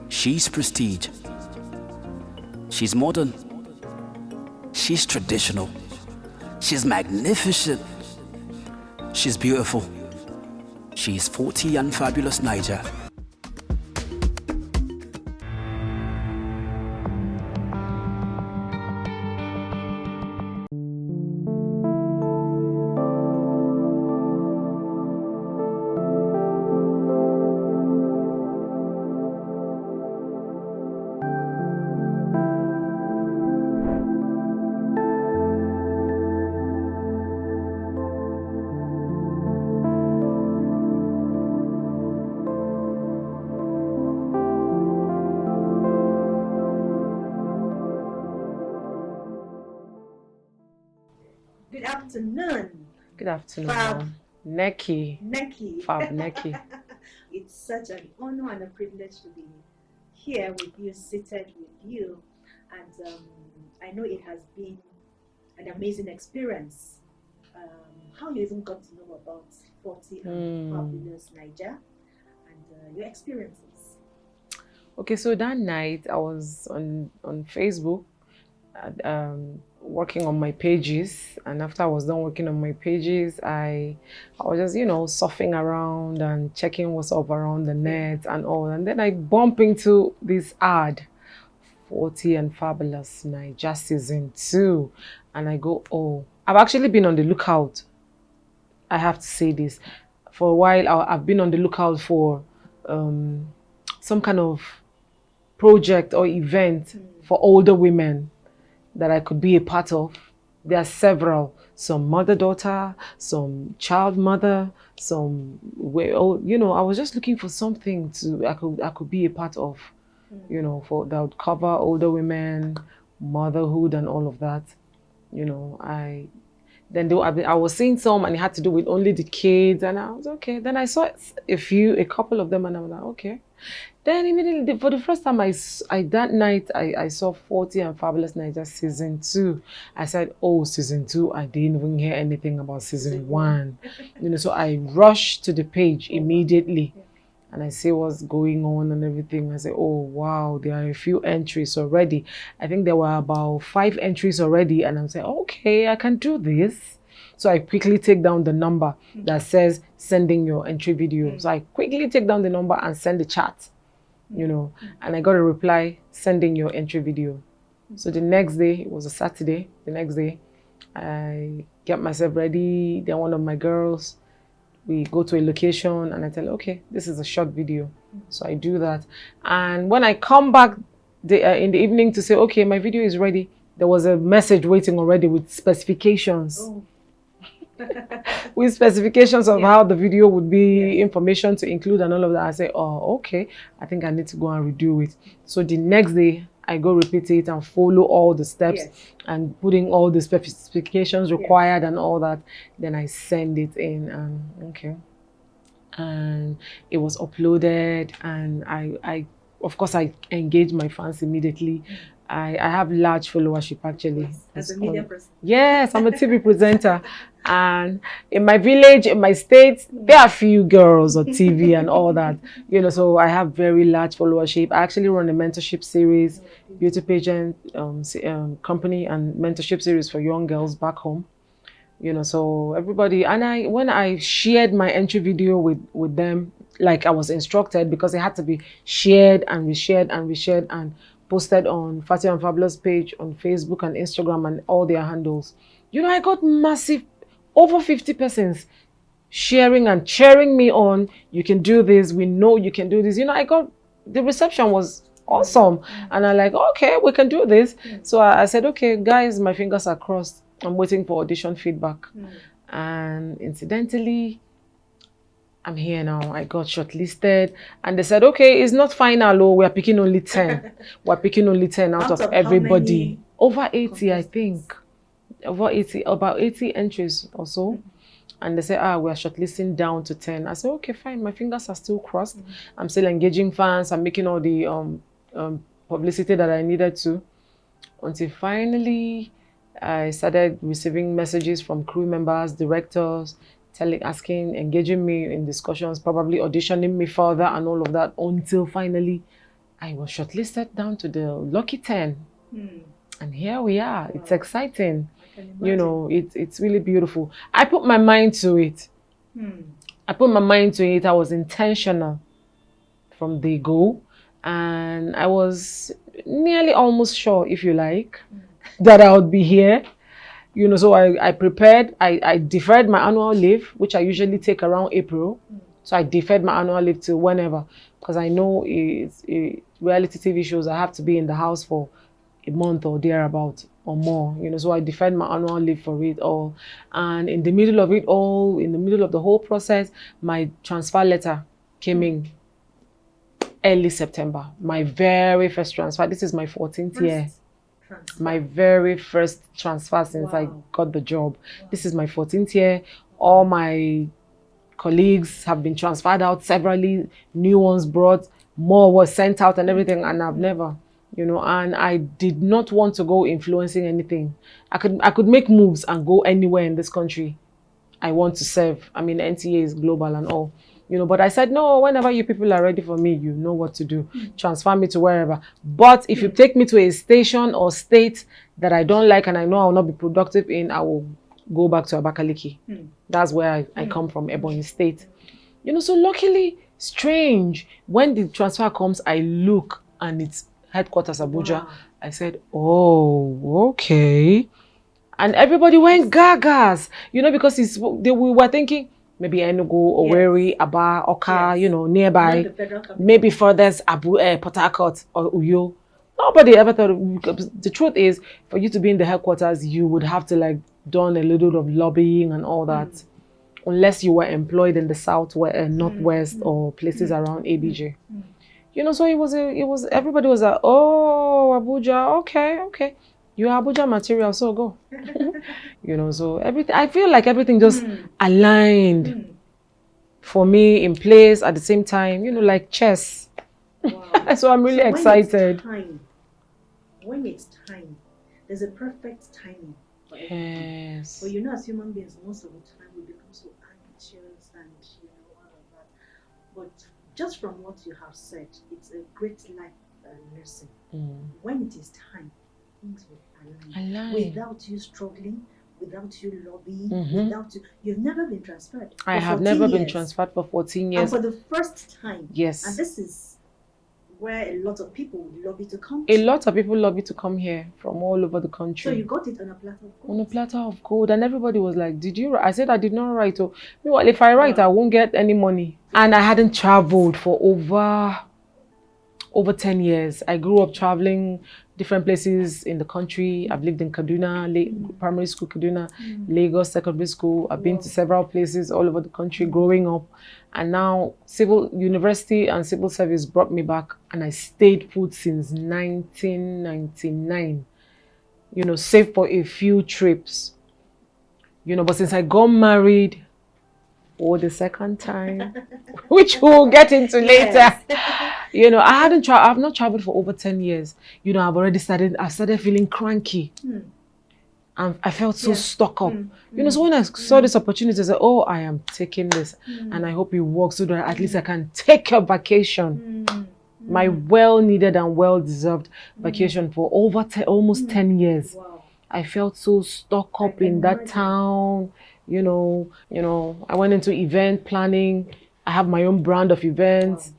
She's prestige. She's modern. She's traditional. She's magnificent. She's beautiful. She's 40 and fabulous Niger. Good afternoon, Good afternoon, Fab ma'am. Neki. Neki. Fab Neki. It's such an honor and a privilege to be here with you, seated with you. And I know it has been an amazing experience. How you even got to know about 40 and Fabulous Niger and your experiences. Okay, so that night I was on Facebook, working on my pages, and after I was done working on my pages, I was just surfing around and checking what's up around the net and all, and then I bump into this ad, 40 and Fabulous Niger season 2, and I go, oh, I've actually been on the lookout. I have to say this. For a while, I've been on the lookout for some kind of project or event for older women that I could be a part of. There are several, some mother-daughter, some child mother, some I was just looking for something I could be a part of, for that would cover older women, motherhood and all of that. I was seeing some and it had to do with only the kids, and I was okay. Then I saw a couple of them, and I was like, okay. Then immediately, for the first time, that night I saw 40 and Fabulous Niger season 2. I said, oh, season 2, I didn't even hear anything about season 1. So I rushed to the page immediately, and I see what's going on and everything. I say, oh, wow, there are a few entries already. I think there were about 5 entries already, and I'm saying, okay, I can do this. So I quickly take down the number that says sending your entry video. So I quickly take down the number and send the chat, and I got a reply, sending your entry video. So the next day, it was a Saturday, the next day, I get myself ready. Then one of my girls, we go to a location, and I tell her, okay, this is a short video. So I do that. And when I come back in the evening to say, okay, my video is ready, there was a message waiting already with specifications. Oh. With specifications of how the video would be, information to include and all of that. I say, oh, okay, I think I need to go and redo it. So the next day, I go repeat it and follow all the steps and putting all the specifications required and all that. Then I send it in, and and it was uploaded, and I of course I engaged my fans immediately. I have large followership actually. As a media person. Yes, I'm a TV presenter. And in my village, in my state, there are few girls on TV and all that. So I have very large followership. I actually run a mentorship series, beauty pageant company, and mentorship series for young girls back home. So everybody, and when I shared my entry video with them, like I was instructed, because it had to be shared and reshared and reshared and posted on Fatty and Fabulous page on Facebook and Instagram and all their handles. I got massive, over 50 persons sharing and cheering me on. You can do this. We know you can do this. The reception was awesome. And I'm like, okay, we can do this. So I said, okay, guys, my fingers are crossed. I'm waiting for audition feedback. And incidentally, I'm here now. I got shortlisted, and they said, okay, it's not final. Oh, we're picking only 10. We're picking only 10 out of everybody. Over 80, I think. Over 80, about 80 entries or so. And they said, we're shortlisting down to 10. I said, okay, fine. My fingers are still crossed. I'm still engaging fans. I'm making all the publicity that I needed to. Until finally, I started receiving messages from crew members, directors, engaging me in discussions, probably auditioning me further and all of that, until finally I was shortlisted down to the lucky 10. Hmm. And here we are. It's Wow. exciting. I can You imagine. know, it's really beautiful. I put my mind to it. Hmm. I put my mind to it. I was intentional from the go. And I was nearly almost sure, if you like, that I would be here. You know, so I prepared. I deferred my annual leave, which I usually take around April. So I deferred my annual leave to whenever, because I know it's reality TV shows. I have to be in the house for a month or thereabout or more. You know, so I deferred my annual leave for it all. And in the middle of it all, in the middle of the whole process, my transfer letter came in early September. My very first transfer. This is my 14th year. First transfer. My very first transfer since I Wow. got the job. This is my 14th year. All my colleagues have been transferred out severally, new ones brought, more was sent out and everything, and I've never, you know, and I did not want to go influencing anything. I could make moves and go anywhere in this country I want to serve. I mean, NTA is global and all, you know, but I said, no, whenever you people are ready for me, you know what to do. Transfer me to wherever. But if you take me to a station or state that I don't like and I know I will not be productive in, I will go back to Abakaliki. That's where I come from, Ebonyi State. You know, so luckily, strange, when the transfer comes, I look and it's headquarters Abuja. Wow. I said, oh, okay. And everybody went gagas, you know, because we were thinking maybe Enugu, Owerri, Aba, Oka, Yes. you know, Not nearby, the federal capital. maybe furthest Port Harcourt or Uyo. Nobody ever thought. The truth is, for you to be in the headquarters, you would have to like done a little of lobbying and all that, unless you were employed in the south, northwest or places around ABJ. You know, so it was everybody was like, oh, Abuja, okay. You are Abuja material, so go. You know, so everything, I feel like everything just aligned for me in place at the same time, you know, like chess. Wow. So I'm really So excited. When it's time, there's a perfect timing for everything. Yes. But you know, as human beings, most of the time we become so anxious and you know all of that. But just from what you have said, it's a great life lesson. When it is time, things will align without you struggling, without you lobbying, without you've never been transferred. I have never been transferred for 14 years. And for the first time. Yes. And this is where a lot of people would lobby to come A to. lot of people lobby to come here from all over the country. So you got it on a platter of gold. On a platter of gold, and everybody was like, did you write? I said I did not write. Oh, meanwhile, if I write, I won't get any money. And I hadn't traveled for over 10 years. I grew up traveling different places in the country. I've lived in Kaduna, primary school, Kaduna, Lagos, secondary school. I've been to several places all over the country growing up. And now university and civil service brought me back, and I stayed put since 1999. You know, save for a few trips. You know, but since I got married for the second time, which we'll get into later, you know, I've not traveled for over 10 years. You know, I started feeling cranky. And I felt so stuck up. You know, so when I saw this opportunity, I said, oh, I am taking this. And I hope it works so that at least I can take a vacation. My well-needed and well-deserved vacation for over almost 10 years. Wow. I felt so stuck up in that town. You know, I went into event planning. I have my own brand of events.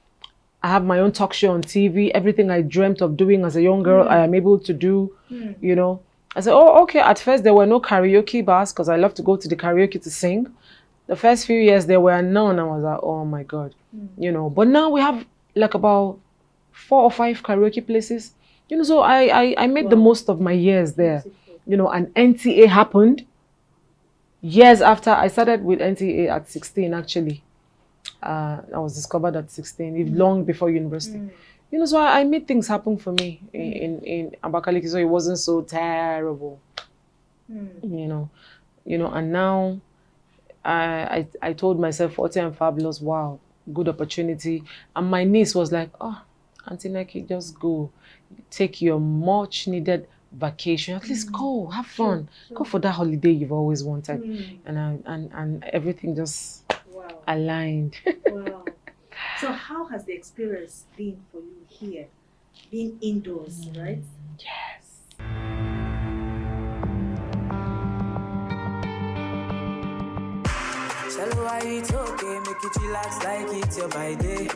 I have my own talk show on TV. Everything I dreamt of doing as a young girl, I am able to do, you know. I said, oh, okay. At first, there were no karaoke bars because I love to go to the karaoke to sing. The first few years, there were none. I was like, oh, my God. You know, but now we have like about 4 or 5 karaoke places. You know, so I made the most of my years there. You know, and NTA happened years after. I started with NTA at 16, actually. I was discovered at 16, long before university. You know, so I made things happen for me in Abakaliki, so it wasn't so terrible. You know, and now I told myself, Forte and Fabulous, wow, good opportunity. And my niece was like, oh, Auntie Neki, just go. Take your much needed vacation. At least go, have fun. Sure. Go for that holiday you've always wanted. And everything just aligned. Wow. So how has the experience been for you here? being indoors, right? Yes. Tell her why it's okay, make it relax like it's your by day.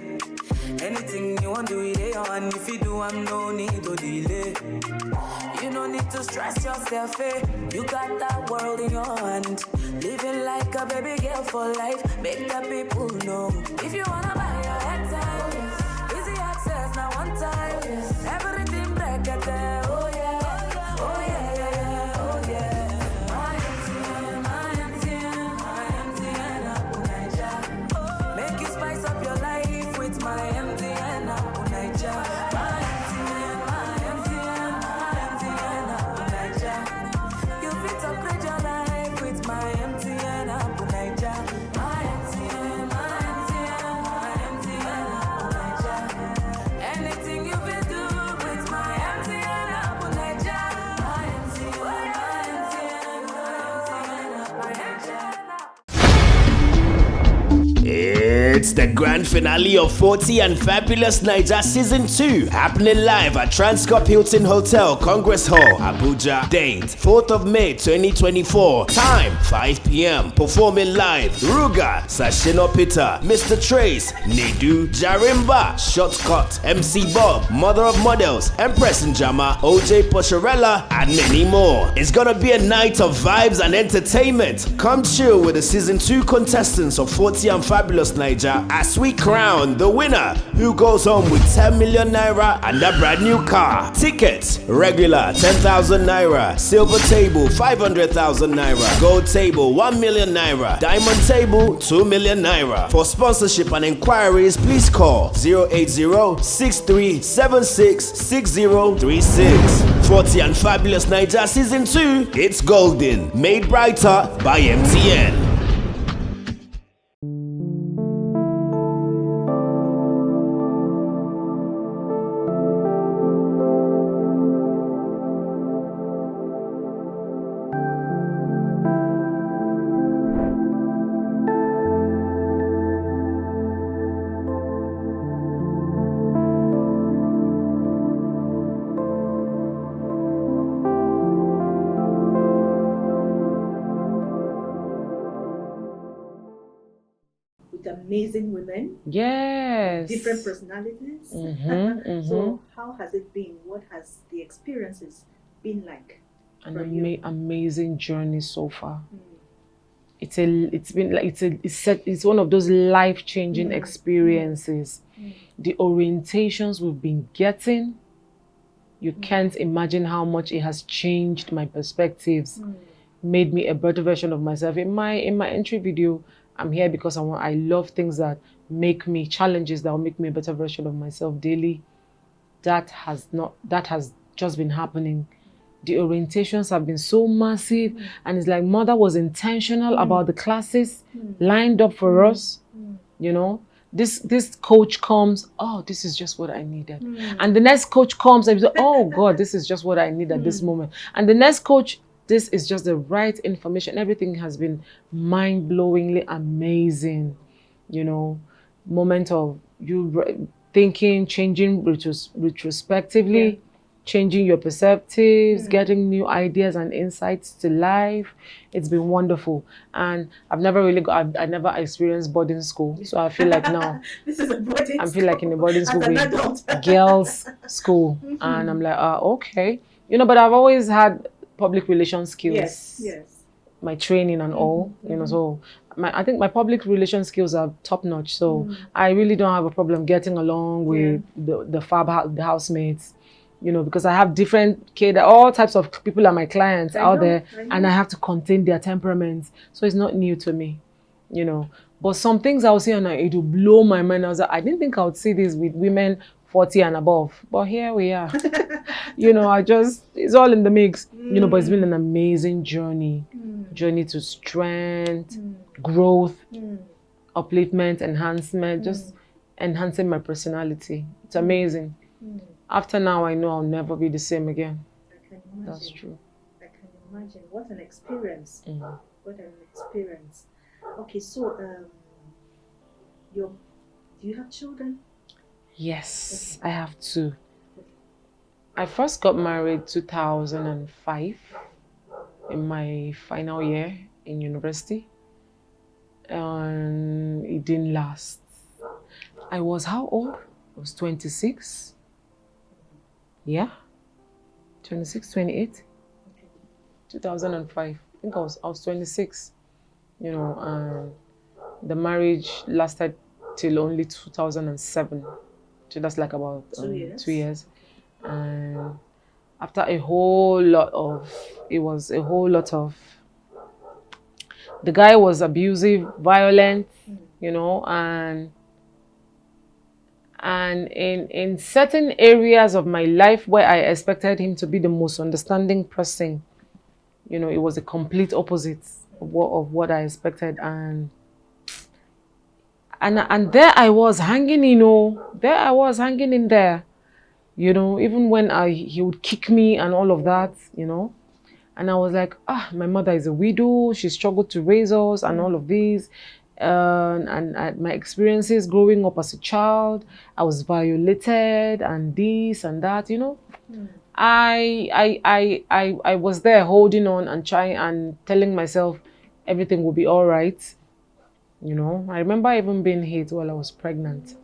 Anything you want to do it on, if you do, I'm no need to delay. You no need to stress yourself, eh? You got that world in your hand. Living like a baby girl for life, make the people know. If you wanna buy your headset, easy access, now one time. Everything break it there, oh yeah, oh yeah, yeah, yeah, oh yeah. My MTN, my MTN, Naija. Make you spice up your life with my MTN, Naija. My MTN, Naija. You fit upgrade your life with my MTN, Naija. My MTN, Naija. Anything you fit do with my MTN, Naija. My MTN, Naija. It's the grand finale of 40 and Fabulous Naija Season 2, happening live at Transcorp Hilton Hotel, Congress Hall, Abuja. Date 4th of May 2024. Time 5 p.m. Performing live: Ruga, Sashino Peter, Mr. Trace, Nedu, Jarimba, Shortcut, MC Bob, Mother of Models, Empress Njama, OJ Posharella, and many more. It's gonna be a night of vibes and entertainment. Come chill with the Season 2 contestants of 40 and Fabulous Naija as we crown the winner, who goes home with 10 million naira and a brand new car. Tickets: regular 10,000 naira, silver table 500,000 naira, gold table 1 million naira, diamond table 2 million naira. For sponsorship and inquiries, please call 080-6376-6036. 40 and Fabulous Naija Season 2, it's golden, made brighter by MTN. With amazing women, Yes. different personalities. So how has it been? What has the experiences been like An for you? amazing journey so far. Mm. It's one of those life-changing experiences. The orientations we've been getting, you can't imagine how much it has changed my perspectives, made me a better version of myself. In my entry video, I'm here because I love things that make me, challenges that will make me a better version of myself daily. That has just been happening. The orientations have been so massive, and it's like Mother was intentional about the classes lined up for us. You know, this coach comes, oh, this is just what I needed. And the next coach comes and you say, oh God, this is just what I need at this moment. And the next coach, this is just the right information. Everything has been mind-blowingly amazing. You know, moment of you thinking, changing retrospectively, changing your perspectives, getting new ideas and insights to life. It's been wonderful. And I've never really I never experienced boarding school. So I feel like now This is a boarding I feel like in a boarding school as an with adult. girls' school. And I'm like, okay. You know, but I've always had public relations skills. Yes. My training and all, you know, so I think my public relations skills are top notch. So I really don't have a problem getting along with the housemates, you know, because I have different all types of people are my clients out there, and I have to contain their temperaments. So it's not new to me, you know. But some things I'll see and it will blow my mind. I was like, I didn't think I would see this with women 40 and above, but here we are. You know, it's all in the mix, you know, but it's been an amazing journey to strength, growth, upliftment, enhancement, just enhancing my personality. It's amazing. After now, I know I'll never be the same again. I can imagine. That's true. I can imagine. What an experience. What an experience. Okay, so do you have children? Yes, I have two. I first got married 2005 in my final year in university, and it didn't last. I was how old? I was 26. Yeah, 26, 28. 2005. I think I was 26. You know, the marriage lasted till only 2007. So that's like about 2 years. And after a whole lot of, it was a whole lot of, the guy was abusive, violent, you know, and in certain areas of my life where I expected him to be the most understanding person, you know, it was a complete opposite of what I expected. And there I was hanging, you know, there I was hanging in there, you know, even when he would kick me and all of that, you know. And I was like, my mother is a widow. She struggled to raise us and all of these. And my experiences growing up as a child, I was violated and this and that, you know. I was there holding on and trying and telling myself everything will be all right. You know, I remember even being hit while I was pregnant.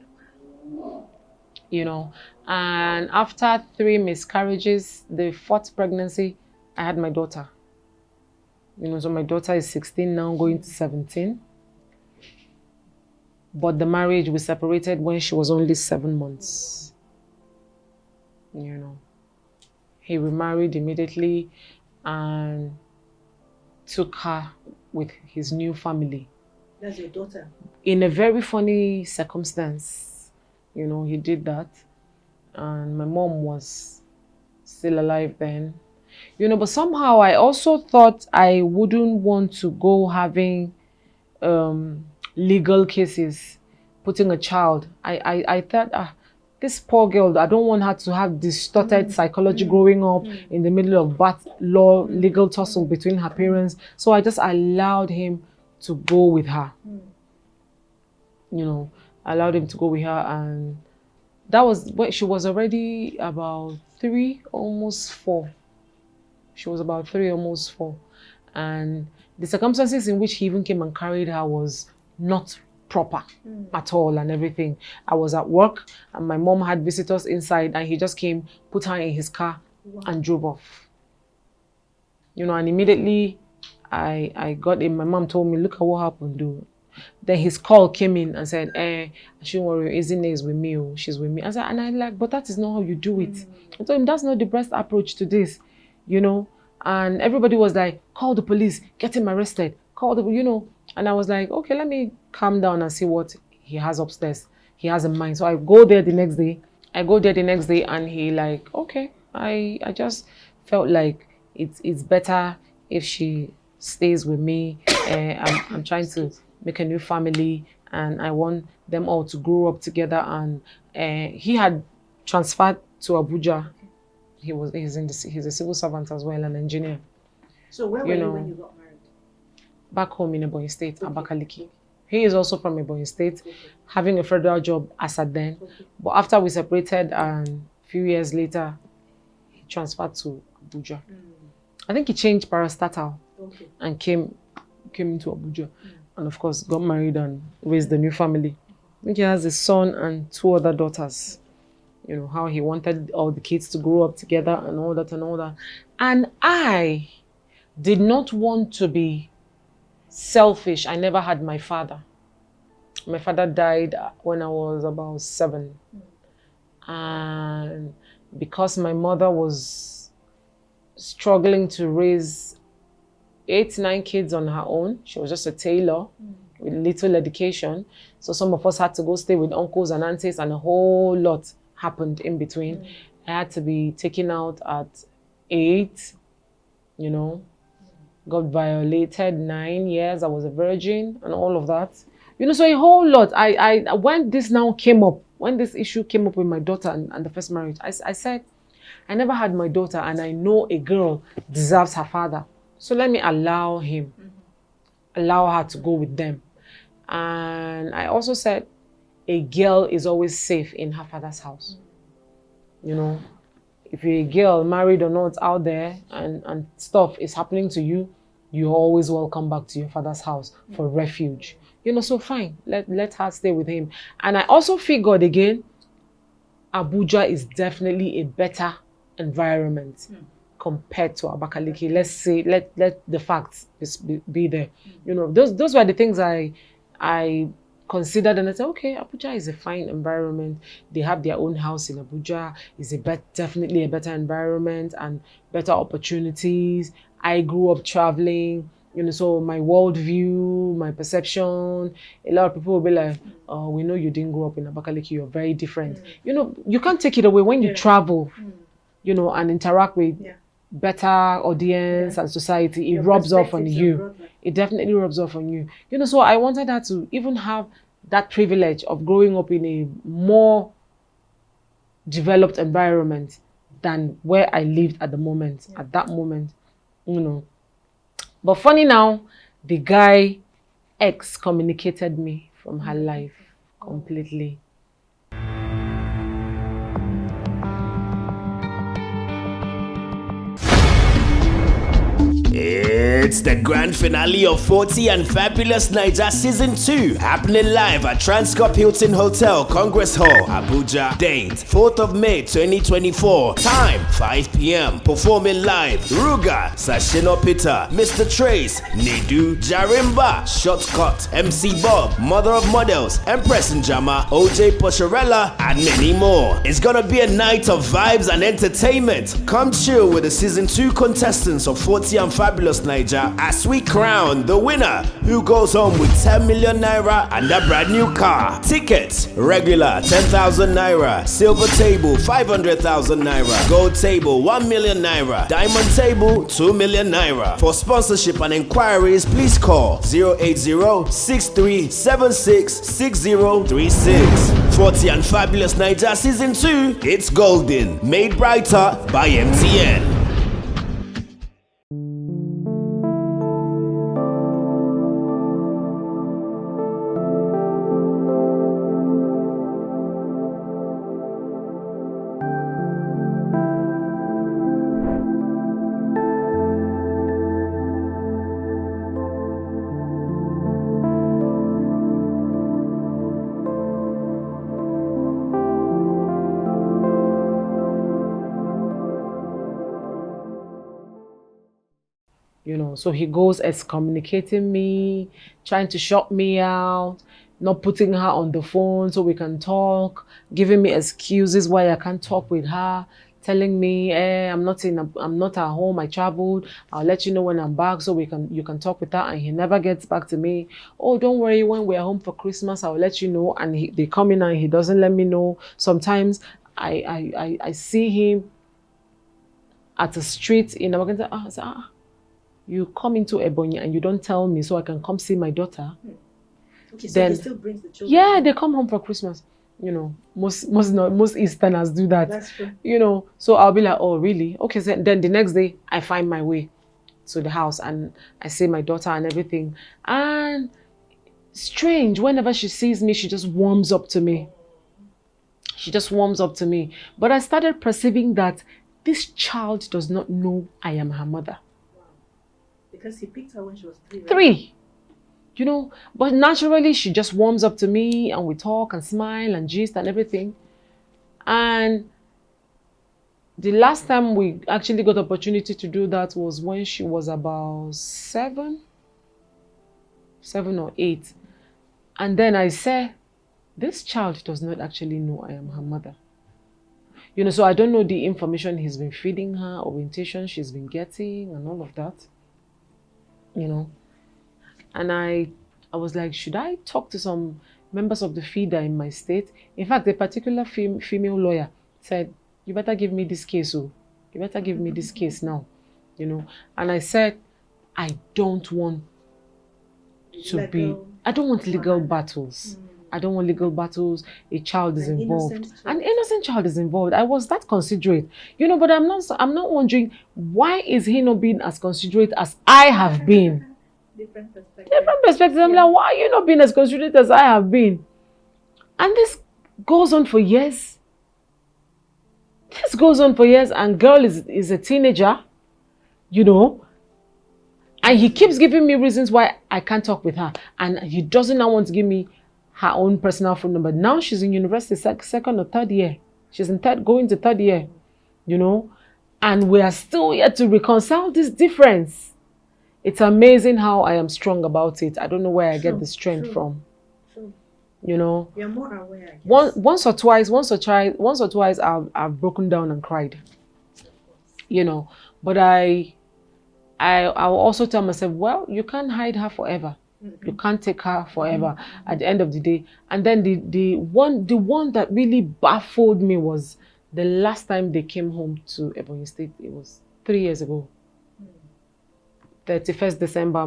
You know, and after 3 miscarriages, the 4th pregnancy, I had my daughter. You know, so my daughter is 16 now, going to 17. But the marriage, we separated when she was only 7 months. You know, he remarried immediately and took her with his new family. That's your daughter? In a very funny circumstance, you know, he did that. And my mom was still alive then. You know, but somehow I also thought I wouldn't want to go having legal cases, putting a child. I thought, this poor girl, I don't want her to have distorted psychology growing up in the middle of bad law, legal tussle between her parents. So I just allowed him to go with her. You know, I allowed him to go with her, and that was when she was already about 3, almost 4. She was about 3, almost 4. And the circumstances in which he even came and carried her was not proper at all and everything. I was at work and my mom had visitors inside, and he just came, put her in his car and drove off. You know, and immediately I got in. My mom told me, look at what happened, dude. Then his call came in and said, I shouldn't worry, Izine is with me, she's with me. I said, and I like, but that is not how you do it. I told him, that's not the best approach to this, you know. And everybody was like, call the police, get him arrested, call the, you know. And I was like, okay, let me calm down and see what he has upstairs, he has in mind. So I go there the next day. And he like, okay, I just felt like it's better if she stays with me. I'm trying to make a new family, and I want them all to grow up together. And he had transferred to Abuja. He's a civil servant as well, an engineer. So where were you when you got married? Back home in Ebonyi State, Abakaliki. He is also from Ebonyi State, having a federal job as at then. But after we separated, and a few years later, he transferred to Abuja. I think he changed parastatal and came into Abuja. And of course, got married and raised a new family. I think he has a son and 2 other daughters. You know, how he wanted all the kids to grow up together and all that and all that. And I did not want to be selfish. I never had my father. My father died when I was about 7. And because my mother was struggling to raise 8, 9 kids on her own, she was just a tailor with little education. So some of us had to go stay with uncles and aunties, and a whole lot happened in between. I had to be taken out at 8, you know, got violated 9 years. I was a virgin and all of that. You know, so a whole lot. When this now came up, when this issue came up with my daughter and the first marriage, I said, I never had my daughter, and I know a girl deserves her father. So let me allow him, allow her to go with them. And I also said, a girl is always safe in her father's house. You know, if you're a girl, married or not, out there, and stuff is happening to you, you're always welcome back to your father's house for refuge. So fine, let her stay with him. And I also figured again, Abuja is definitely a better environment compared to Abakaliki. Let's say, let the facts be there. Those were the things I considered, and I said, okay, Abuja is a fine environment. They have their own house in Abuja. It's definitely a better environment and better opportunities. I grew up traveling, so my worldview, my perception, a lot of people will be like, oh, we know you didn't grow up in Abakaliki, you're very different. You can't take it away when you travel, and interact with better audience and society. It rubs off on you. It definitely rubs off on you. So I wanted her to even have that privilege of growing up in a more developed environment than where I lived at that moment. But funny now, the guy excommunicated me from her life completely. It's the grand finale of 40 and Fabulous Naija Season 2, happening live at Transcorp Hilton Hotel, Congress Hall, Abuja. Date, 4th of May 2024. Time, 5 p.m. Performing live, Ruga, Sashino Peter, Mr. Trace, Nedu, Jarimba, Shortcut, MC Bob, Mother of Models, Empress Njama, OJ Pocherella, and many more. It's gonna be a night of vibes and entertainment. Come chill with the Season 2 contestants of 40 and Fabulous Naija as we crown the winner, who goes home with 10 million naira and a brand new car. Tickets, regular 10,000 naira, silver table 500,000 naira, gold table 1 million naira, diamond table 2 million naira. For sponsorship and inquiries, please call 080-6376-6036. 40 and Fabulous Naija Season 2, it's golden, made brighter by MTN. So he goes excommunicating me, trying to shut me out, not putting her on the phone so we can talk, giving me excuses why I can't talk with her, telling me, I'm not at home, I traveled, I'll let you know when I'm back so you can talk with her, and he never gets back to me. Oh, don't worry, when we're home for Christmas, I'll let you know, and they come in and he doesn't let me know. Sometimes I see him at a street in Abakaliki. You come into Ebonyi and you don't tell me so I can come see my daughter. Okay, so then he still brings the children. Yeah, they come home for Christmas. Most Easterners do that. That's true. So I'll be like, oh really? Okay, so then the next day I find my way to the house and I see my daughter and everything. And strange, whenever she sees me, she just warms up to me. But I started perceiving that this child does not know I am her mother. Because he picked her when she was 3. Right? 3. But naturally she just warms up to me and we talk and smile and gist and everything. And the last time we actually got the opportunity to do that was when she was about 7 or 8. And then I said, this child does not actually know I am her mother. So I don't know the information he's been feeding her, orientation she's been getting and all of that. And I was like, should I talk to some members of the feeder in my state? In fact, a particular female lawyer said, you better give me this case, you better give me this case now, And I said, I don't want legal battles. I don't want legal battles. A child is involved. An innocent child is involved. I was that considerate. But I'm not wondering, why is he not being as considerate as I have been? Different perspectives. I'm like, why are you not being as considerate as I have been? And this goes on for years. This goes on for years, and girl is a teenager, you know, and he keeps giving me reasons why I can't talk with her, and he doesn't now want to give me her own personal phone number. Now she's in university, second or third year. She's in going to third year, you know, and we are still yet to reconcile this difference. It's amazing how I am strong about it. I don't know where I get the strength from. True. You know, You're more aware, I guess. once or twice, I've broken down and cried. You know, but I will also tell myself, well, you can't hide her forever. You can't take her forever at the end of the day. And then the one that really baffled me was the last time they came home to Ebonyi State. It was 3 years ago. 31st December,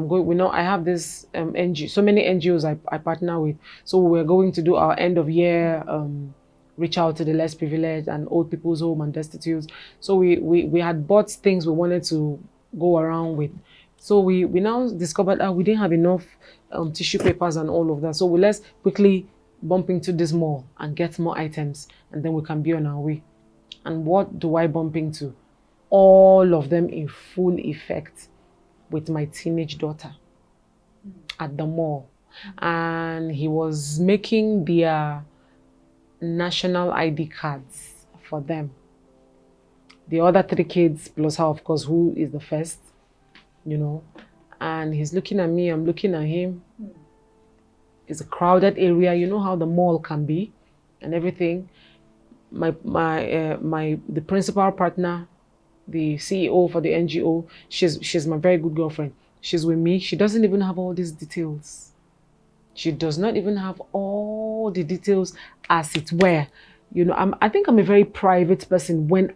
I have this NGO, so many NGOs I partner with. So we're going to do our end of year, reach out to the less privileged and old people's home and destitutes. So we had bought things we wanted to go around with. So we now discovered that we didn't have enough tissue papers and all of that. So let's quickly bump into this mall and get more items, and then we can be on our way. And what do I bump into? All of them in full effect with my teenage daughter at the mall. And he was making their national ID cards for them. The other 3 kids, plus her, of course, who is the first, you know. And he's looking at me, I'm looking at him. It's a crowded area. You know how the mall can be and everything. The principal partner, the CEO for the NGO, she's my very good girlfriend. She's with me. She doesn't even have all these details. She does not even have all the details as it were. You know, I think I'm a very private person. When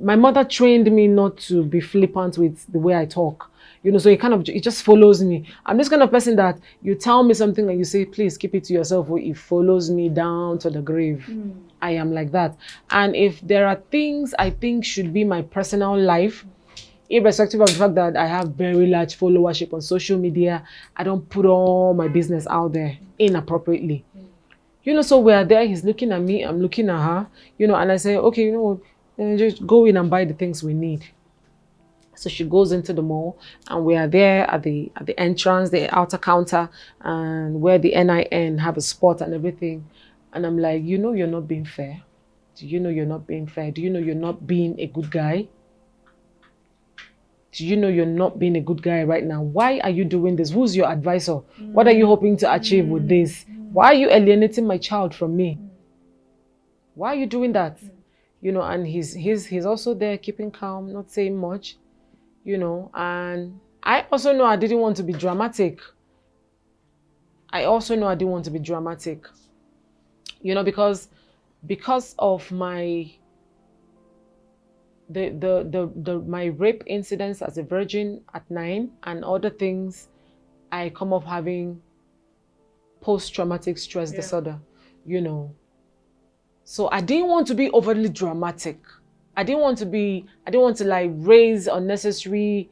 my mother trained me not to be flippant with the way I talk. You know, so it just follows me. I'm this kind of person that you tell me something and you say, please keep it to yourself, or it follows me down to the grave. I am like that. And if there are things I think should be my personal life, irrespective of the fact that I have very large followership on social media, I don't put all my business out there inappropriately. You know, so we're there, he's looking at me, I'm looking at her, you know, and I say, okay, you know what, just go in and buy the things we need. So she goes into the mall, and we are there at the entrance, the outer counter, and where the NIN have a spot and everything. And I'm like, you know you're not being fair. Do you know you're not being fair? Do you know you're not being a good guy? Do you know you're not being a good guy right now? Why are you doing this? Who's your advisor? What are you hoping to achieve with this? Why are you alienating my child from me? Why are you doing that? You know, and he's also there keeping calm, not saying much, you know. And I also know I didn't want to be dramatic. You know, because of my my rape incidents as a virgin at 9 and other things, I come up having post-traumatic stress disorder, you know. So I didn't want to be overly dramatic. I didn't want to like raise unnecessary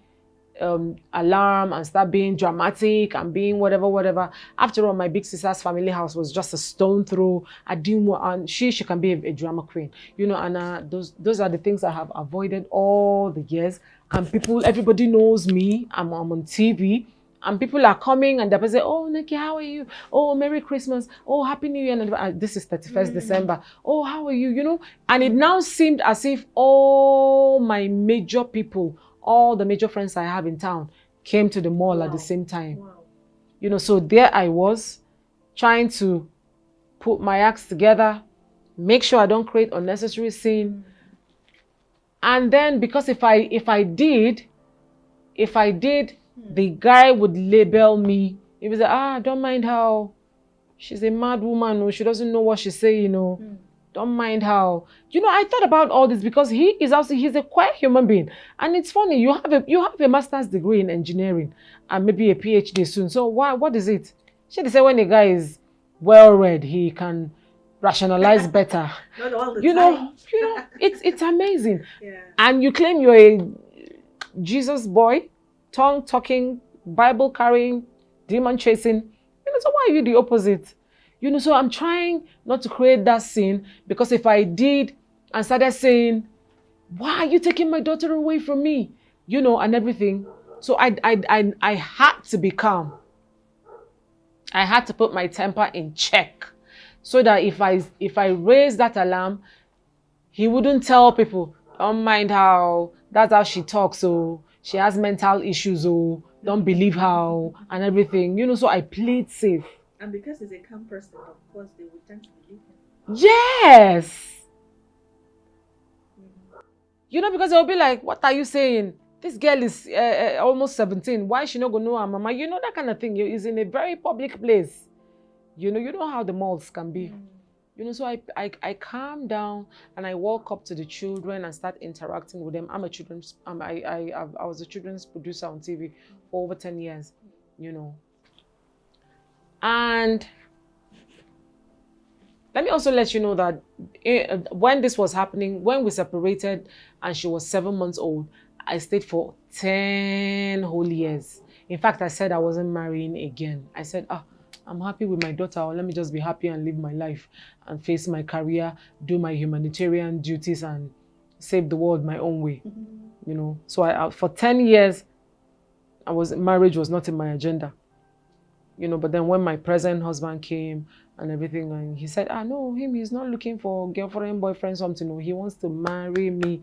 alarm and start being dramatic and being whatever. After all, my big sister's family house was just a stone throw. I didn't want, and she can be a drama queen, you know. And those are the things I have avoided all the years. And everybody knows me. I'm on TV. And people are coming and they're saying, oh, Nikki, how are you? Oh, Merry Christmas. Oh, Happy New Year. And this is 31st December. Oh, how are you? You know, and it now seemed as if all my major people, all the major friends I have in town came to the mall at the same time. You know, so there I was trying to put my acts together, make sure I don't create unnecessary scene. And then because if I did, the guy would label me. He was like, don't mind how she's a mad woman, or she doesn't know what she's saying, you know. Don't mind how. You know, I thought about all this because he's a quiet human being. And it's funny, you have a master's degree in engineering and maybe a PhD soon. So what is it? They say when a guy is well read, he can rationalize better. Not all the you time. know, it's amazing. Yeah. And you claim you're a Jesus boy, tongue talking, Bible carrying, demon chasing. You know, so why are you the opposite? You know, so I'm trying not to create that scene, because if I did, and started saying, why are you taking my daughter away from me? You know, and everything. So I had to be calm. I had to put my temper in check so that if I raise that alarm, he wouldn't tell people, don't mind how, that's how she talks, so she has mental issues, so don't believe her, and everything. You know, so I played safe. And because he's a calm person, of course, they would tend to believe him. Yes. You know, because they'll be like, what are you saying? This girl is almost 17. Why is she not going to know her mama? You know, that kind of thing. It's in a very public place. You know how the malls can be. You know, so I calm down and I walk up to the children and start interacting with them. I was a children's producer on TV for over 10 years, you know. And let me also let you know that when this was happening, when we separated and she was 7 months old, I stayed for 10 whole years. In fact, I said I wasn't marrying again. I said, I'm happy with my daughter. Let me just be happy and live my life and face my career, do my humanitarian duties and save the world my own way. You know, so for 10 years, marriage was not in my agenda. You know, but then when my present husband came and everything, and he said, no, he's not looking for girlfriend, boyfriend, something. No, he wants to marry me,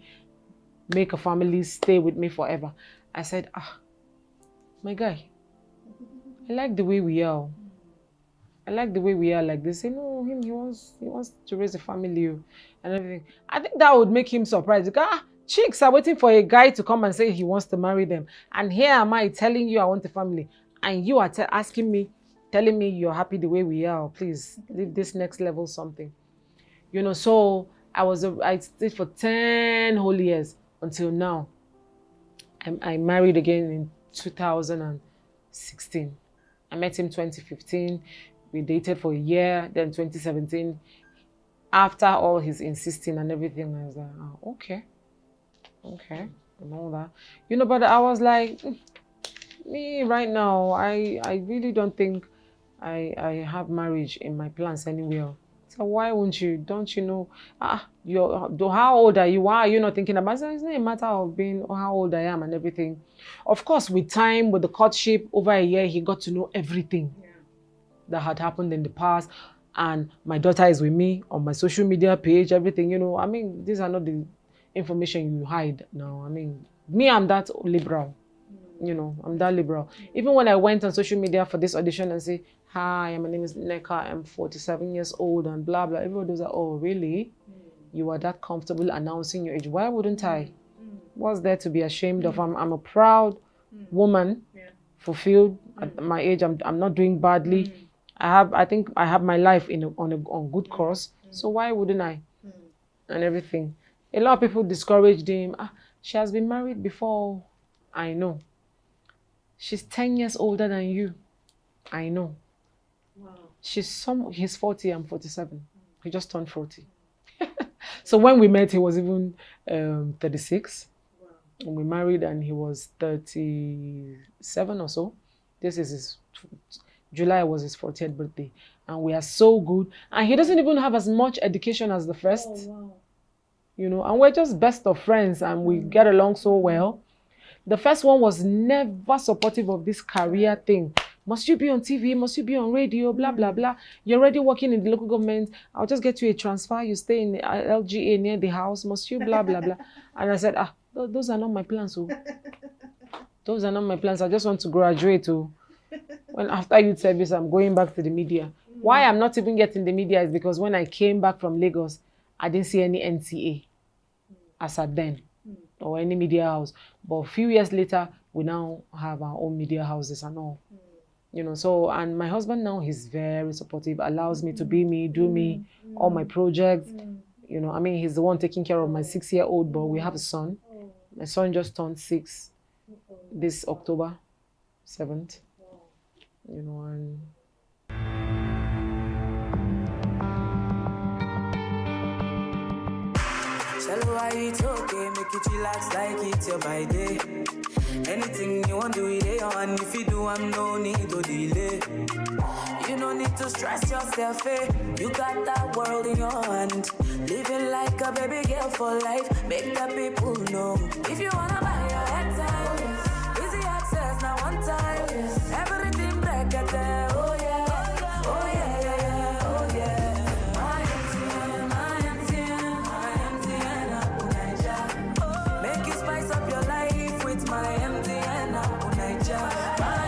make a family, stay with me forever. I said, my guy, I like the way we are. I like the way we are like this. You know, he wants to raise a family and everything. I think that would make him surprised. Because, chicks are waiting for a guy to come and say he wants to marry them. And here am I telling you I want a family. And you are asking me, telling me you're happy the way we are. Please, leave this next level something. You know, so I stayed for 10 whole years until now. I married again in 2016. I met him 2015. We dated for a year. Then 2017, after all his insisting and everything, I was like, okay, and all that. You know, but I was like, me right now, I really don't think I have marriage in my plans anywhere. So why won't you? Don't you know? How old are you? Why are you not thinking about it? So it's not a matter of being how old I am and everything. Of course, with time, with the courtship, over a year, he got to know everything that had happened in the past. And my daughter is with me on my social media page, everything, you know. I mean, these are not the information you hide now. I mean, me, I'm that liberal. You know, I'm that liberal. Even when I went on social media for this audition and say, hi, my name is Nneka, I'm 47 years old and blah, blah. Everybody was like, oh, really? You are that comfortable announcing your age. Why wouldn't I? What's there to be ashamed of? I'm a proud woman, fulfilled at my age. I'm not doing badly. I think I have my life on good course. So why wouldn't I? And everything. A lot of people discouraged him. She has been married before. I know. She's 10 years older than you. I know. Wow. He's 40, I'm 47. He just turned 40. So when we met, he was even 36. Wow. And we married and he was 37 or so. This is July was his 40th birthday. And we are so good. And he doesn't even have as much education as the first. Oh, wow. You know, and we're just best of friends and we get along so well. The first one was never supportive of this career thing. Must you be on TV? Must you be on radio? Blah, blah, blah. You're already working in the local government. I'll just get you a transfer. You stay in the LGA near the house. Must you? Blah, blah, blah. And I said, those are not my plans. Oh. Those are not my plans. I just want to graduate. Oh. When after youth service, I'm going back to the media. Why I'm not even getting the media is because when I came back from Lagos, I didn't see any NTA as at then. Or any media house. But a few years later, we now have our own media houses and all. You know, so, and my husband now, he's very supportive, allows me to be me, do me, all my projects. You know, I mean, he's the one taking care of my 6-year-old boy. We have a son. My son just turned 6 this October 7th. You know, and... Tell her why it's okay, make it relax like it's your by day. Anything you want to do it on, if you do, I'm no need to delay. You no need to stress yourself, eh? You got that world in your hand. Living like a baby girl for life, make the people know. If you wanna buy your head time, easy access, now one time. Everything break it there, oh yeah, oh yeah, yeah, yeah, oh yeah. My MTN, my MTN, Abunaija. Make you spice up your life with my MTN, Abunaija. My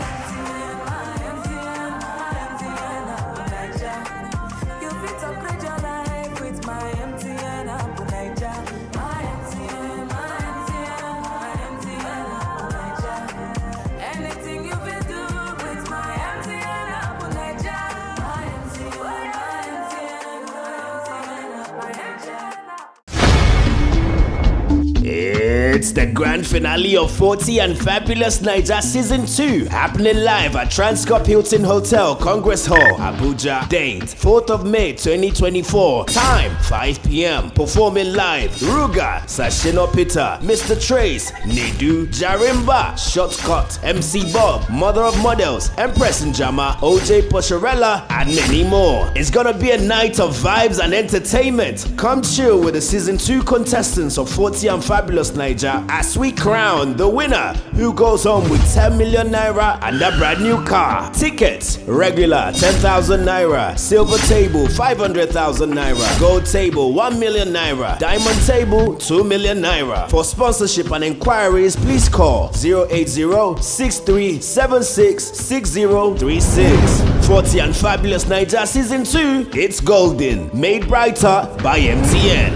MTN, Abunaija. You fit upgrade your life with my MTN, Abunaija. My MTN, Abunaija. Anything you will do with my MTN, Abunaija. My MTN, Abunaija. It's the grand finale of 40 and Fabulous Naija Season 2, happening live at Transcorp Hilton Hotel, Congress Hall, Abuja. Date 4th of May 2024. Time 5 p.m. Performing live: Ruga, Sashino Peter, Mr. Trace, Nidu, Jarimba, Shortcut, MC Bob, Mother of Models, Empress Njama, OJ Posharella, and many more. It's gonna be a night of vibes and entertainment. Come chill with the Season 2 contestants of 40 and Fabulous Naija as we crown the winner, who goes home with 10 million naira and a brand new car. Tickets: regular 10,000 naira, silver table 500,000 naira, gold table 1 million naira, diamond table 2 million naira. For sponsorship and inquiries, please call 080-6376-6036. 40 and Fabulous Naija Season 2, it's golden, made brighter by MTN.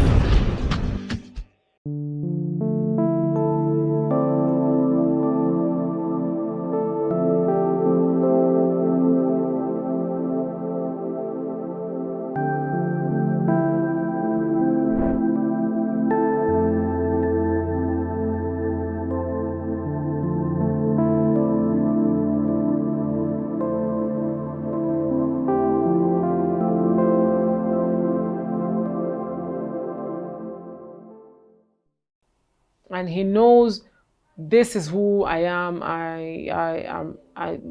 And he knows this is who I am. I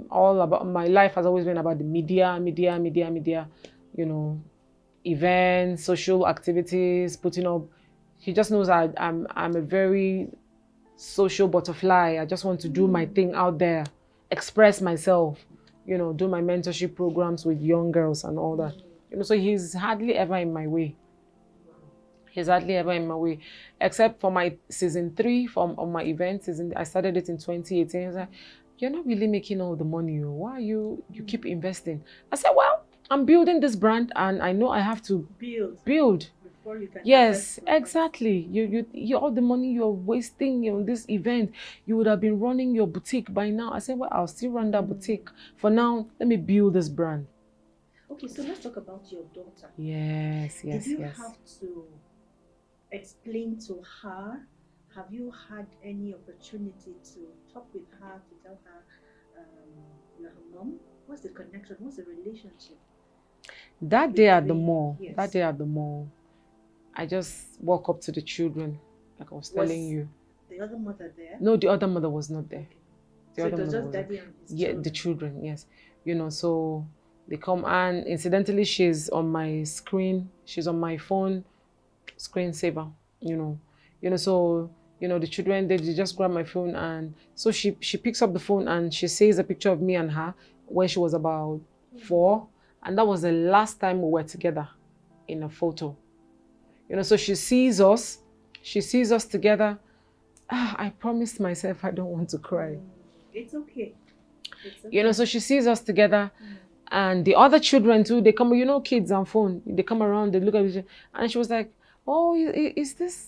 all about my life has always been about the media, you know, events, social activities, putting up. He just knows I'm a very social butterfly. I just want to do my thing out there, express myself, you know, do my mentorship programs with young girls and all that. You know, so he's hardly ever in my way. He's hardly ever in my way, except for my season 3 on my event season. I started it in 2018. He's like, "You're not really making all the money. Why you keep investing?" I said, "Well, I'm building this brand, and I know I have to build." Before you can Yes, exactly. You all the money you're wasting on this event, you would have been running your boutique by now. I said, "Well, I'll still run that boutique. For now, let me build this brand." Okay, so let's talk about your daughter. Yes. Did you have to explain to her? Have you had any opportunity to talk with her, to tell her you're her mom? What's the connection? What's the relationship? That day at the mall, Yes. I just walk up to the children, like I was telling you. The other mother there? No, the other mother was not there. The So other it was mother just was there. daddy and his Yeah, children. the children, yes. You know, so they come, and incidentally, she's on my screen. She's on my phone screensaver, you know, so, you know, the children, they just grab my phone, and so she picks up the phone and she sees a picture of me and her when she was about 4, and that was the last time we were together in a photo. You know, so she sees us together. I promised myself I don't want to cry. It's okay. You know, so she sees us together, and the other children too, they come, you know, kids on phone, they come around, they look at each other, and she was like, "Oh, is this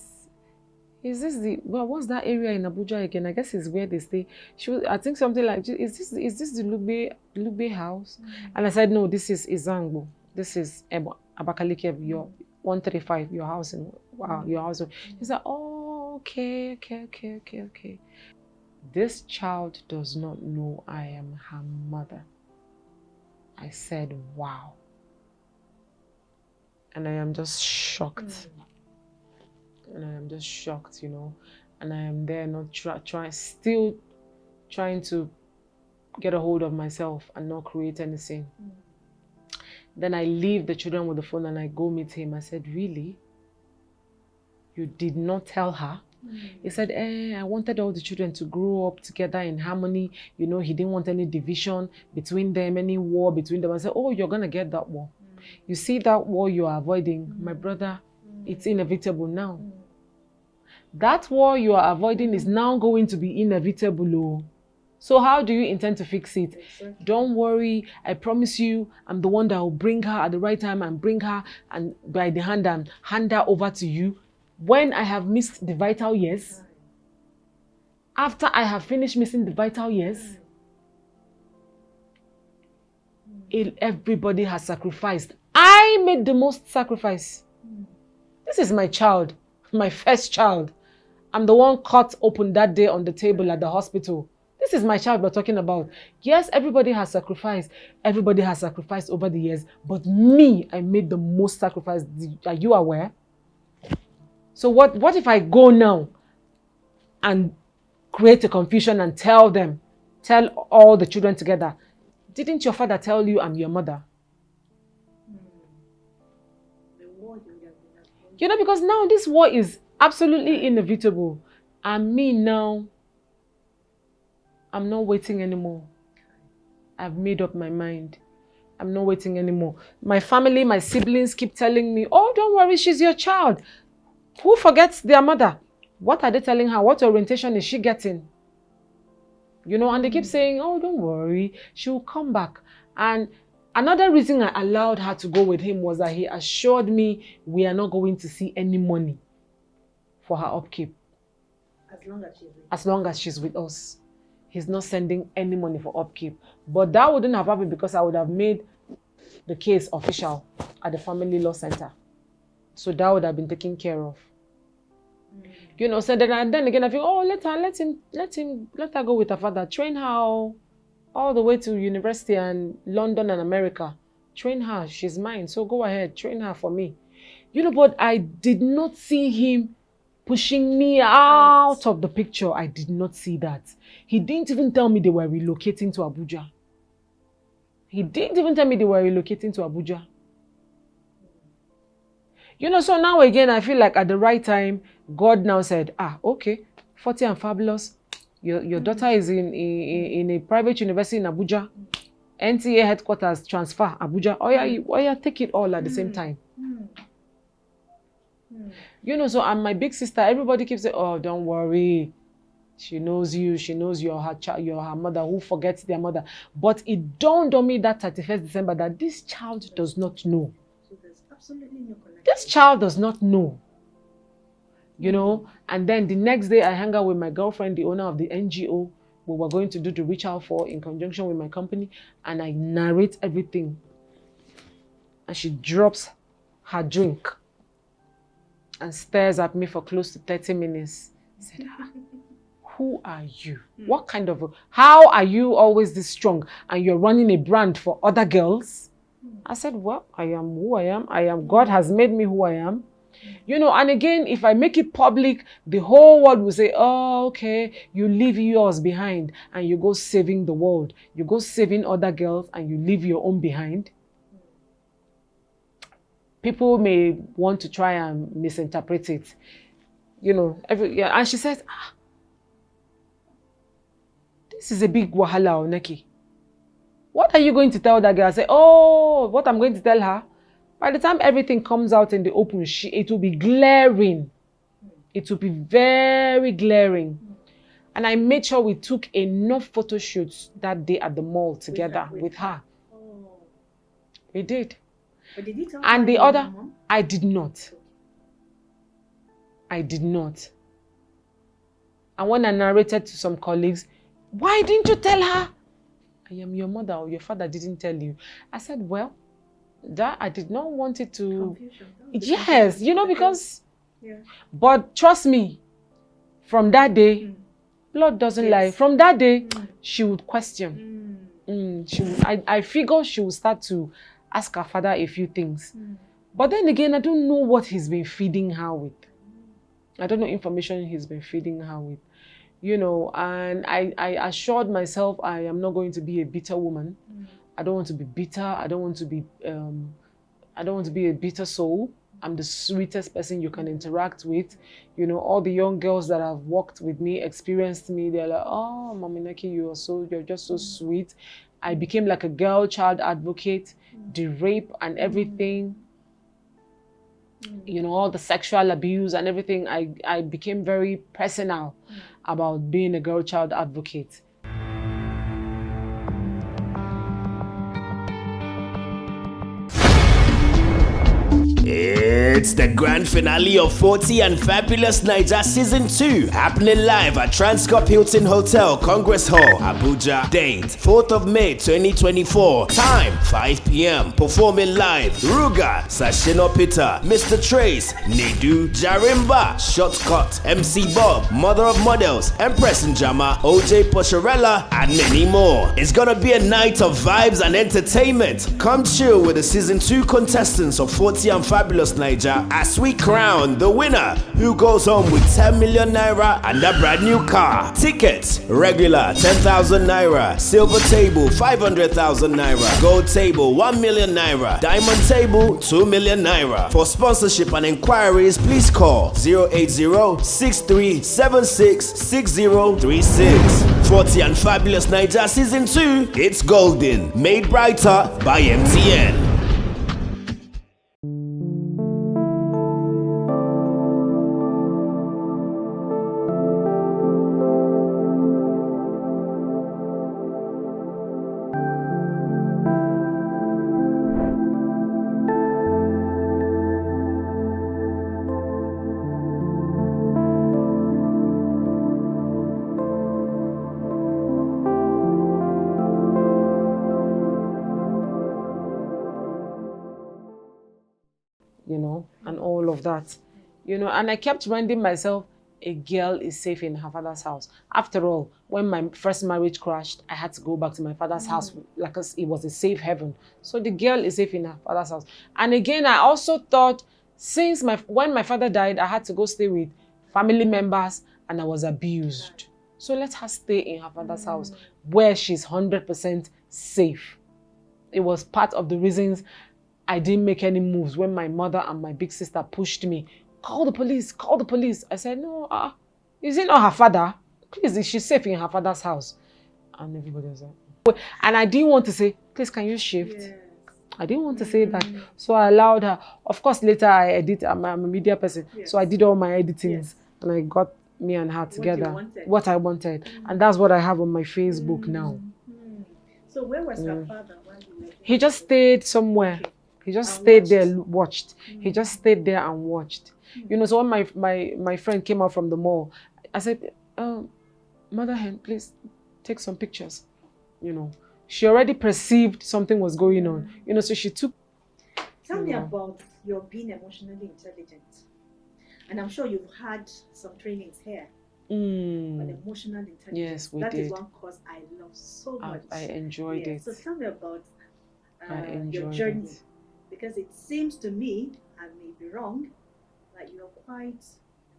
the, well, what's that area in Abuja again? I guess it's where they stay." She was, I think something like, is this the Lugbe house? And I said, "No, this is Izangbo. This is Abakaliki, your 135, your house in, wow, your house." She's like, "Oh, okay. This child does not know I am her mother." I said, "Wow." And I am just shocked. and I am just shocked, and I am there not still trying to get a hold of myself and not create any scene. Then I leave the children with the phone and I go meet him. I said, really? You did not tell her? He said, I wanted all the children to grow up together in harmony. He didn't want any division between them, any war between them. I said, oh, you're going to get that war. You see that war you are avoiding, my brother, it's inevitable now. That war you are avoiding is now going to be inevitable. Oh. So how do you intend to fix it? Exactly. Don't worry. I promise you, I'm the one that will bring her at the right time and bring her and by the hand and hand her over to you. When I have missed the vital years, after I have finished missing the vital years, everybody has sacrificed. I made the most sacrifice. This is my child, my first child. I'm the one cut open that day on the table at the hospital. This is my child we're talking about. Yes, everybody has sacrificed. Everybody has sacrificed over the years. But me, I made the most sacrifice. Are you aware? So what if I go now and create a confusion and tell all the children together, didn't your father tell you I'm your mother? Because now this war is absolutely inevitable. And me now, I'm not waiting anymore. I've made up my mind. I'm not waiting anymore. My family, my siblings keep telling me, oh, don't worry, she's your child. Who forgets their mother? What are they telling her? What orientation is she getting? And they keep saying, oh, don't worry, she will come back. And another reason I allowed her to go with him was that he assured me we are not going to see any money for her upkeep. As long as she's with us. He's not sending any money for upkeep. But that wouldn't have happened because I would have made the case official at the family law center. So that would have been taken care of. So then again I think, oh, let her go with her father. Train her all the way to university and London and America. Train her. She's mine. So go ahead. Train her for me. But I did not see him pushing me out of the picture. I did not see that. He didn't even tell me they were relocating to Abuja. So now again, I feel like at the right time, God now said, okay, Forty and Fabulous, your daughter is in a private university in Abuja. NTA headquarters transfer, Abuja. Oh yeah, take it all at the same time. So and my big sister, everybody keeps saying, oh, don't worry. She knows you. She knows you're her child, you're her mother. Who forgets their mother? But it dawned on me that 31st December that this child does not know. So there's absolutely no connection. This child does not know. And then the next day I hang out with my girlfriend, the owner of the NGO. We were going to do the Reach Out For in conjunction with my company. And I narrate everything. And she drops her drink and stares at me for close to 30 minutes. I said, who are you? What kind of how are you always this strong and you're running a brand for other girls? I said, well, I am who I am. God has made me who I am. And again, if I make it public, the whole world will say, oh, okay, you leave yours behind and you go saving the world. You go saving other girls and you leave your own behind. People may want to try and misinterpret it. And she says, this is a big wahala, Oneki. What are you going to tell that girl? I say, oh, what I'm going to tell her? By the time everything comes out in the open, it will be glaring. It will be very glaring. And I made sure we took enough photo shoots that day at the mall together with her. Oh. We did. But did you tell And her the your other, mom? I did not. And when I narrated to some colleagues, why didn't you tell her? I am your mother or your father didn't tell you. I said, well, that I did not want it to. Confusion. Yes, because. Yeah. But trust me, from that day, blood doesn't lie. From that day, she would question. She would, I figure she would start to ask her father a few things. But then again, I don't know what he's been feeding her with. I don't know information he's been feeding her with, you know, and I assured myself I am not going to be a bitter woman. I don't want to be bitter. I don't want to be a bitter soul. I'm the sweetest person you can interact with. You know, all the young girls that have worked with me, experienced me, they're like, oh, Mami Neki, you're just so sweet. I became like a girl child advocate, the rape and everything, you know, all the sexual abuse and everything. I became very personal about being a girl child advocate. It's the grand finale of 40 and Fabulous Naija Season 2, happening live at Transcorp Hilton Hotel, Congress Hall, Abuja. Date, 4th of May 2024. Time, 5 p.m. Performing live, Ruga, Sashino Peter, Mr. Trace, Nedu, Jarimba, Shortcut, MC Bob, Mother of Models, Empress Njama, OJ Pocherella, and many more. It's gonna be a night of vibes and entertainment. Come chill with the Season 2 contestants of 40 and Fabulous Naija as we crown the winner who goes home with 10 million naira and a brand new car. Tickets, regular 10,000 naira, silver table 500,000 naira, gold table 1 million naira, diamond table 2 million naira. For sponsorship and inquiries, please call 080-6376-6036. 40 and Fabulous Naija Season 2, it's golden, made brighter by MTN. You know, and all of that, you know, and I kept reminding myself, a girl is safe in her father's house. After all, when my first marriage crashed, I had to go back to my father's house, like it was a safe haven. So the girl is safe in her father's house. And again, I also thought, since when my father died, I had to go stay with family members and I was abused. So let her stay in her father's house where she's 100% safe. It was part of the reasons I didn't make any moves when my mother and my big sister pushed me. Call the police, call the police. I said, no, is it not her father? Please, she's safe in her father's house. And everybody was like, and I didn't want to say, please, can you shift? Yes. I didn't want to say that. So I allowed her. Of course, later I edit, I'm a media person. Yes. So I did all my editings and I got me and her together. What I wanted. And that's what I have on my Facebook now. So where was her father? He just stayed somewhere. Okay. He just stayed there, watched. He just stayed there and watched. You know, so when my friend came out from the mall, I said, Mother Hen, please take some pictures. You know, she already perceived something was going on. You know, so she took. Tell me about your being emotionally intelligent. And I'm sure you've had some trainings here on emotional intelligence. Yes, we did. That is one course I love so much. I enjoyed it. So tell me about your journey. Because it seems to me, I may be wrong, that you're quite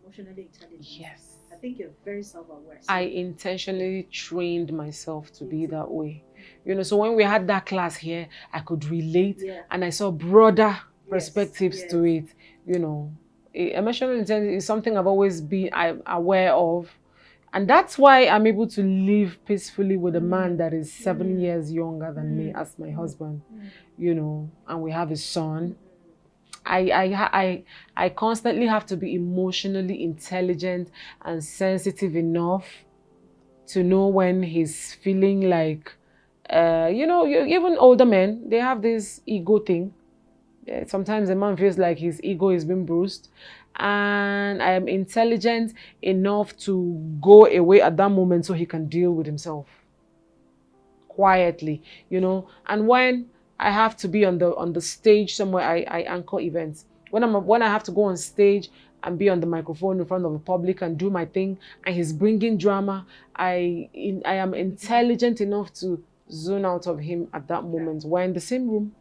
emotionally intelligent. Yes. I think you're very self-aware. So I intentionally trained myself to be that way. You know, so when we had that class here, I could relate and I saw broader perspectives to it. You know, emotional intelligence is something I've always been aware of. And that's why I'm able to live peacefully with a man that is 7 years younger than me as my husband, you know, and we have a son. I constantly have to be emotionally intelligent and sensitive enough to know when he's feeling like, you know, even older men, they have this ego thing. Sometimes a man feels like his ego is being bruised. And I am intelligent enough to go away at that moment so he can deal with himself quietly, you know. And when I have to be on the stage somewhere, I anchor events. When I have to go on stage and be on the microphone in front of the public and do my thing, and he's bringing drama, I am intelligent enough to zone out of him at that moment. We're in the same room.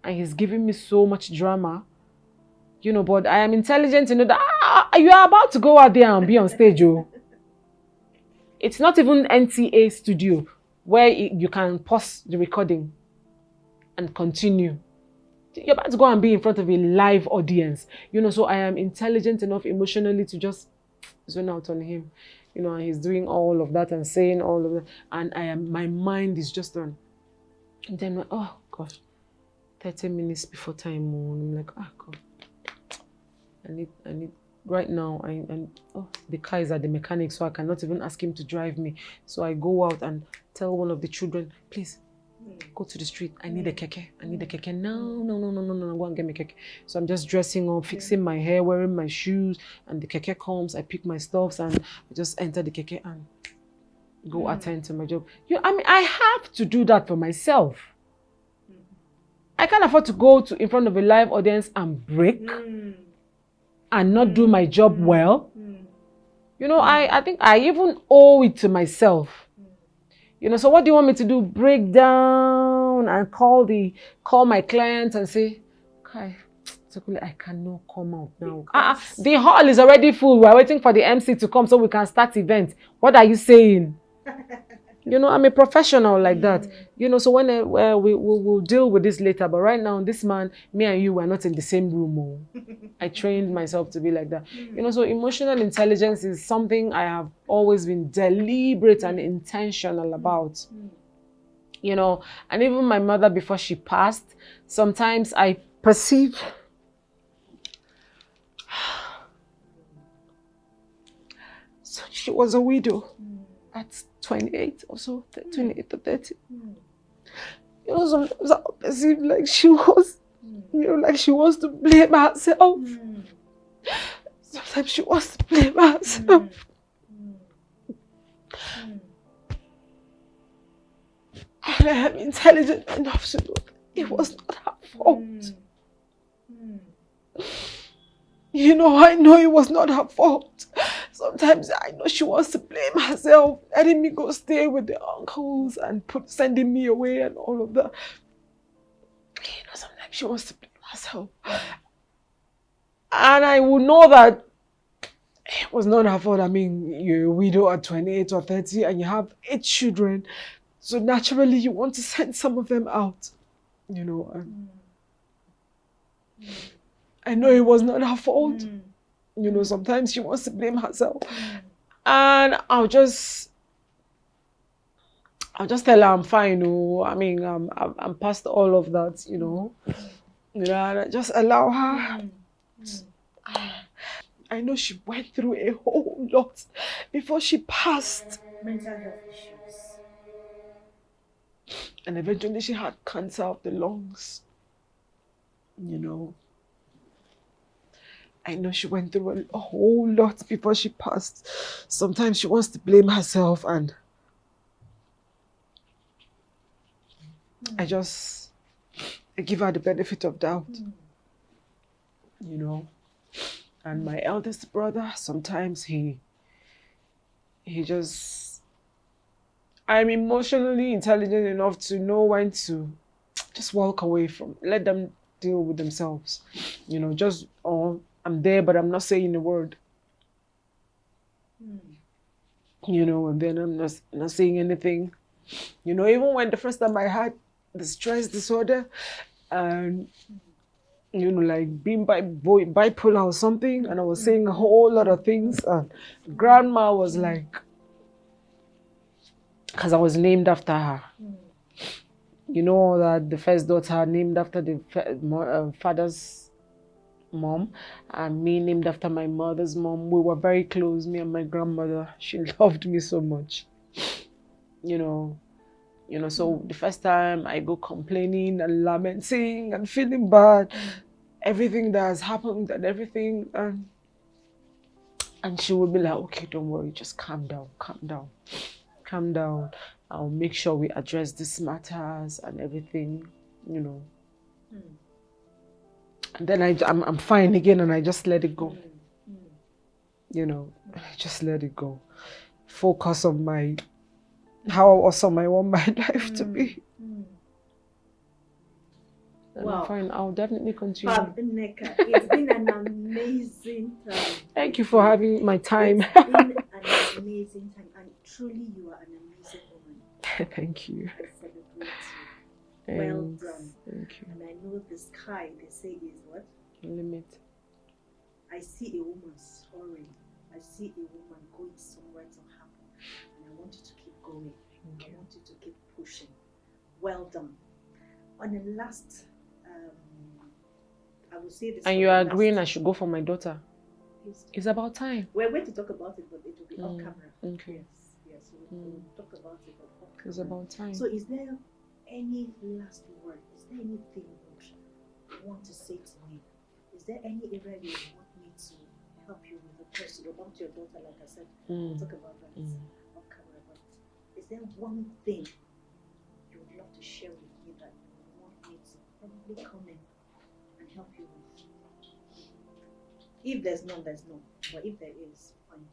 And he's giving me so much drama. You know, but I am intelligent to know that you are about to go out there and be on stage, oh. It's not even NTA studio where you can pause the recording and continue. You're about to go and be in front of a live audience. You know, so I am intelligent enough emotionally to just zone out on him. You know, and he's doing all of that and saying all of that. And my mind is just on. And then, oh gosh, 30 minutes before time. I'm like, God. I need right now. The car is at the mechanic, so I cannot even ask him to drive me. So I go out and tell one of the children, please go to the street. I need a keke. I need a keke. No. Go and get me keke. So I'm just dressing up, fixing my hair, wearing my shoes, and the keke comes. I pick my stuffs and I just enter the keke and go attend to my job. I have to do that for myself. I can't afford to go in front of a live audience and break. And not do my job well. You know, I think I even owe it to myself. You know, so what do you want me to do? Break down and call my clients and say, Kai, I cannot come out now. The hall is already full. We're waiting for the MC to come so we can start event. What are you saying? You know, I'm a professional like that. You know, so when we'll deal with this later. But right now, this man, me and you, we're not in the same room. Oh. I trained myself to be like that. You know, so emotional intelligence is something I have always been deliberate and intentional about. You know, and even my mother, before she passed, sometimes I perceive so she was a widow at 28 or so, 28 or 30. You know, sometimes I perceive like she was, you know, like she wants to blame herself. Sometimes she wants to blame herself. And I am intelligent enough to know that it was not her fault. You know, I know it was not her fault. Sometimes I know she wants to blame herself, letting me go stay with the uncles and sending me away and all of that. You know, sometimes she wants to blame herself. And I will know that it was not her fault. I mean, you're a widow at 28 or 30 and you have 8 children. So naturally you want to send some of them out. You know, I know it was not her fault. You know, sometimes she wants to blame herself. And I'll just tell her I'm fine. Oh, I mean, I'm past all of that, you know. You know, and I just allow her. I know she went through a whole lot before she passed. Mental health issues. And eventually she had cancer of the lungs. You know. I know she went through a whole lot before she passed. Sometimes she wants to blame herself and I give her the benefit of doubt. You know. And my eldest brother, sometimes he just, I'm emotionally intelligent enough to know when to just walk away from, let them deal with themselves. You know, just, I'm there, but I'm not saying a word. You know, and then I'm not saying anything. You know, even when the first time I had the stress disorder, and you know, like being bipolar or something, and I was saying a whole lot of things, and grandma was like, because I was named after her. You know that the first daughter named after the father's mom, and me named after my mother's mom. We were very close, me and my grandmother. She loved me so much. You know, so the first time I go complaining and lamenting and feeling bad, everything that has happened and everything, and she would be like, okay, don't worry, just calm down. I'll make sure we address these matters and everything, you know. And then I'm fine again and I just let it go. You know, I just let it go. Focus on how awesome I want my life to be. And Wow. I'm fine. I'll definitely continue. Nneka, it's been an amazing time. Thank you for having my time. It's been an amazing time, and truly you are an amazing woman. Thank you. I celebrate you. Well Thanks. done. Thank you. And I know the sky, they say, is what? Limit. I see a woman soaring. I see a woman going somewhere to happen. And I want you to keep going. I want you to keep pushing. Well done. On the last, I will say this. And for you the are last- agreeing I should go for my daughter. Yes. It's about time. We're going to talk about it, but it will be off camera. Okay. Yes. We'll talk about it, but off It's camera. about time. So, is there any last word? Is there anything you want to say to me? Is there any area you want me to help you with? Of course, about your daughter, like I said, we'll talk about that off camera. But is there one thing you would love to share with me that you want me to probably come in and help you with? If there's none, there's none. But if there is, fine.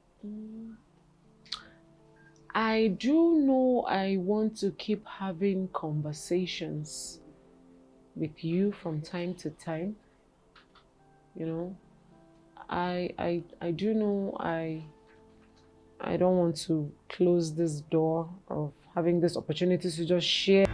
I do know I want to keep having conversations with you from time to time. You know, I do know I don't want to close this door of having this opportunity to just share.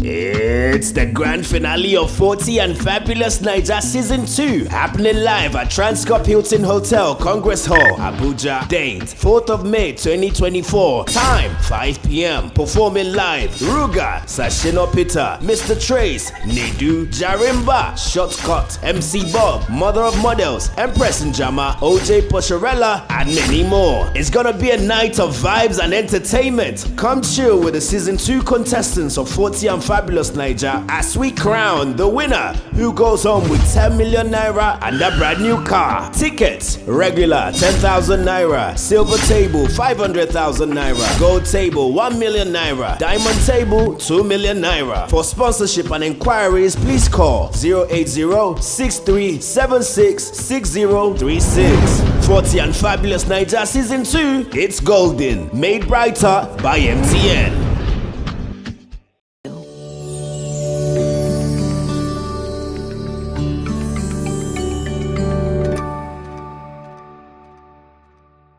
It's the grand finale of 40 and Fabulous Naija Season 2, happening live at Transcorp Hilton Hotel, Congress Hall, Abuja. Date 4th of May 2024. Time 5 p.m. Performing live: Ruga, Sashino Peter, Mr. Trace, Nedu, Jarimba, Shortcut, MC Bob, Mother of Models, Empress Njama, OJ Posharella, and many more. It's gonna be a night of vibes and entertainment. Come chill with the Season 2 contestants of 40 and Fabulous Naija as we crown the winner, who goes home with 10 million naira and a brand new car. Tickets: regular 10,000 naira, silver table 500,000 naira, gold table 1 million naira, diamond table 2 million naira. For sponsorship and inquiries, please call 080-6376-6036. 40 and Fabulous Naija Season 2, it's golden, made brighter by MTN.